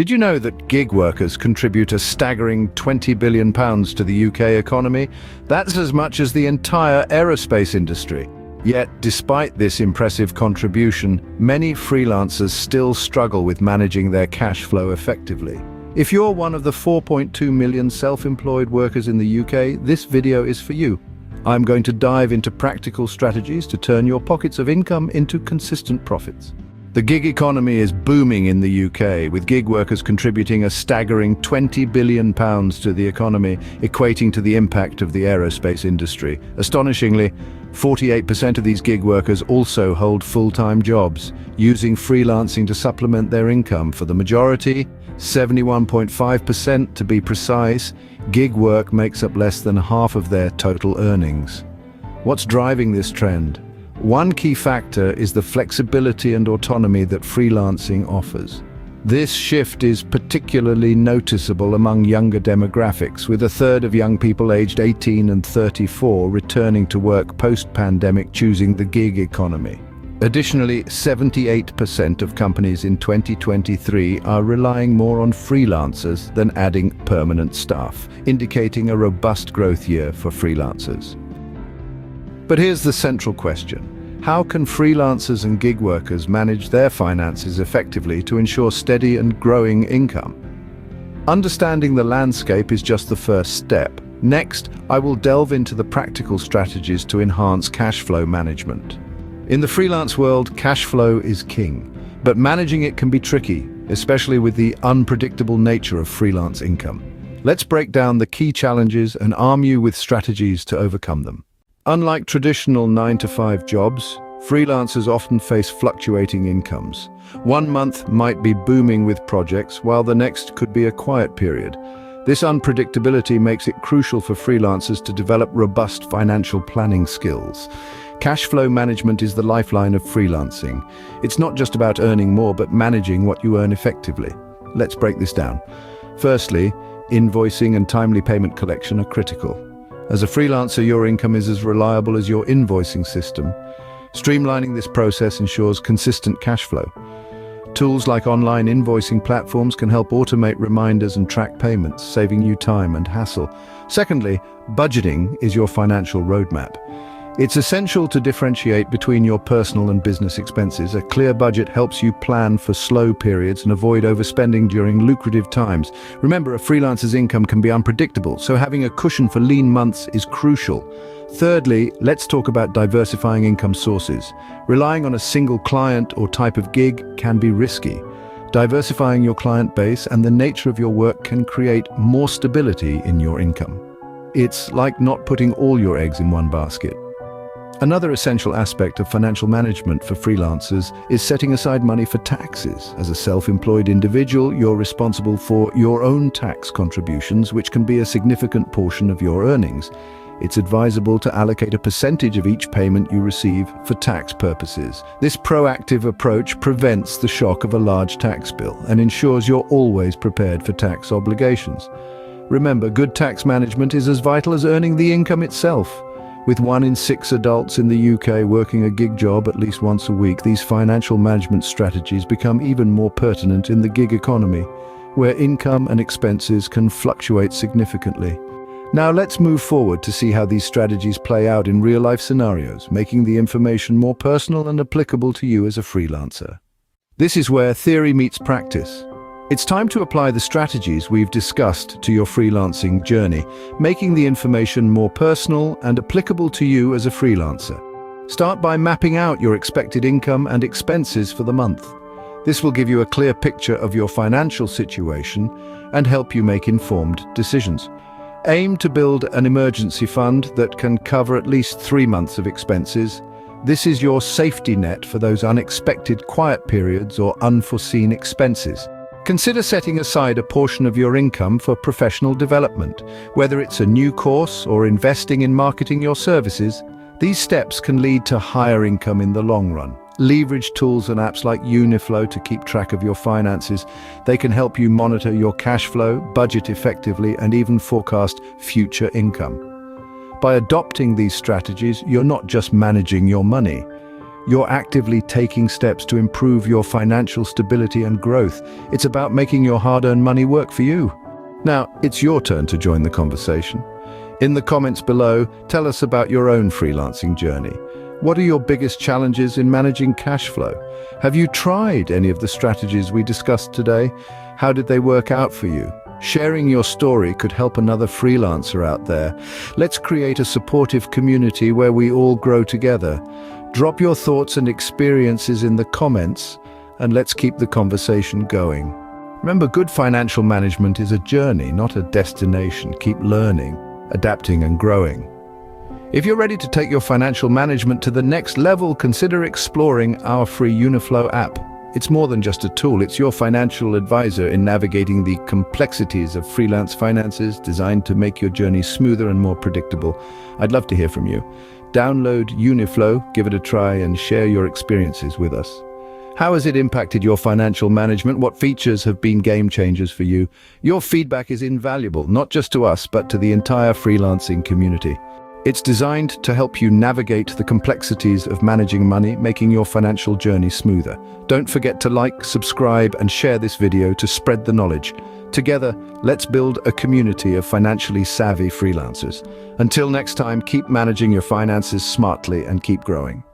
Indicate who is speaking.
Speaker 1: Did you know that gig workers contribute a staggering £20 billion to the UK economy? That's as much as the entire aerospace industry. Yet, despite this impressive contribution, many freelancers still struggle with managing their cash flow effectively. If you're one of the 4.2 million self-employed workers in the UK, this video is for you. I'm going to dive into practical strategies to turn your pockets of income into consistent profits. The gig economy is booming in the UK, with gig workers contributing a staggering £20 billion to the economy, equating to the impact of the aerospace industry. Astonishingly, 48% of these gig workers also hold full-time jobs, using freelancing to supplement their income. For the majority, 71.5% to be precise, gig work makes up less than half of their total earnings. What's driving this trend? One key factor is the flexibility and autonomy that freelancing offers. This shift is particularly noticeable among younger demographics, with a third of young people aged 18 and 34 returning to work post-pandemic choosing the gig economy. Additionally, 78% of companies in 2023 are relying more on freelancers than adding permanent staff, indicating a robust growth year for freelancers. But here's the central question. How can freelancers and gig workers manage their finances effectively to ensure steady and growing income? Understanding the landscape is just the first step. Next, I will delve into the practical strategies to enhance cash flow management. In the freelance world, cash flow is king, but managing it can be tricky, especially with the unpredictable nature of freelance income. Let's break down the key challenges and arm you with strategies to overcome them. Unlike traditional 9-to-5 jobs, freelancers often face fluctuating incomes. One month might be booming with projects, while the next could be a quiet period. This unpredictability makes it crucial for freelancers to develop robust financial planning skills. Cash flow management is the lifeline of freelancing. It's not just about earning more, but managing what you earn effectively. Let's break this down. Firstly, invoicing and timely payment collection are critical. As a freelancer, your income is as reliable as your invoicing system. Streamlining this process ensures consistent cash flow. Tools like online invoicing platforms can help automate reminders and track payments, saving you time and hassle. Secondly, budgeting is your financial roadmap. It's essential to differentiate between your personal and business expenses. A clear budget helps you plan for slow periods and avoid overspending during lucrative times. Remember, a freelancer's income can be unpredictable, so having a cushion for lean months is crucial. Thirdly, let's talk about diversifying income sources. Relying on a single client or type of gig can be risky. Diversifying your client base and the nature of your work can create more stability in your income. It's like not putting all your eggs in one basket. Another essential aspect of financial management for freelancers is setting aside money for taxes. As a self-employed individual, you're responsible for your own tax contributions, which can be a significant portion of your earnings. It's advisable to allocate a percentage of each payment you receive for tax purposes. This proactive approach prevents the shock of a large tax bill and ensures you're always prepared for tax obligations. Remember, good tax management is as vital as earning the income itself. With 1 in 6 adults in the UK working a gig job at least once a week, these financial management strategies become even more pertinent in the gig economy, where income and expenses can fluctuate significantly. Now let's move forward to see how these strategies play out in real-life scenarios, making the information more personal and applicable to you as a freelancer. This is where theory meets practice. It's time to apply the strategies we've discussed to your freelancing journey, making the information more personal and applicable to you as a freelancer. Start by mapping out your expected income and expenses for the month. This will give you a clear picture of your financial situation and help you make informed decisions. Aim to build an emergency fund that can cover at least 3 months of expenses. This is your safety net for those unexpected quiet periods or unforeseen expenses. Consider setting aside a portion of your income for professional development. Whether it's a new course or investing in marketing your services, these steps can lead to higher income in the long run. Leverage tools and apps like Uniflow to keep track of your finances. They can help you monitor your cash flow, budget effectively, and even forecast future income. By adopting these strategies, you're not just managing your money. You're actively taking steps to improve your financial stability and growth. It's about making your hard-earned money work for you. Now, it's your turn to join the conversation. In the comments below, tell us about your own freelancing journey. What are your biggest challenges in managing cash flow? Have you tried any of the strategies we discussed today? How did they work out for you? Sharing your story could help another freelancer out there. Let's create a supportive community where we all grow together. Drop your thoughts and experiences in the comments, and let's keep the conversation going. Remember, good financial management is a journey, not a destination. Keep learning, adapting, and growing. If you're ready to take your financial management to the next level, consider exploring our free Uniflow app. It's more than just a tool, it's your financial advisor in navigating the complexities of freelance finances, designed to make your journey smoother and more predictable. I'd love to hear from you. Download Uniflow, give it a try, and share your experiences with us. How has it impacted your financial management? What features have been game changers for you? Your feedback is invaluable, not just to us, but to the entire freelancing community. It's designed to help you navigate the complexities of managing money, making your financial journey smoother. Don't forget to like, subscribe, and share this video to spread the knowledge. Together, let's build a community of financially savvy freelancers. Until next time, keep managing your finances smartly and keep growing.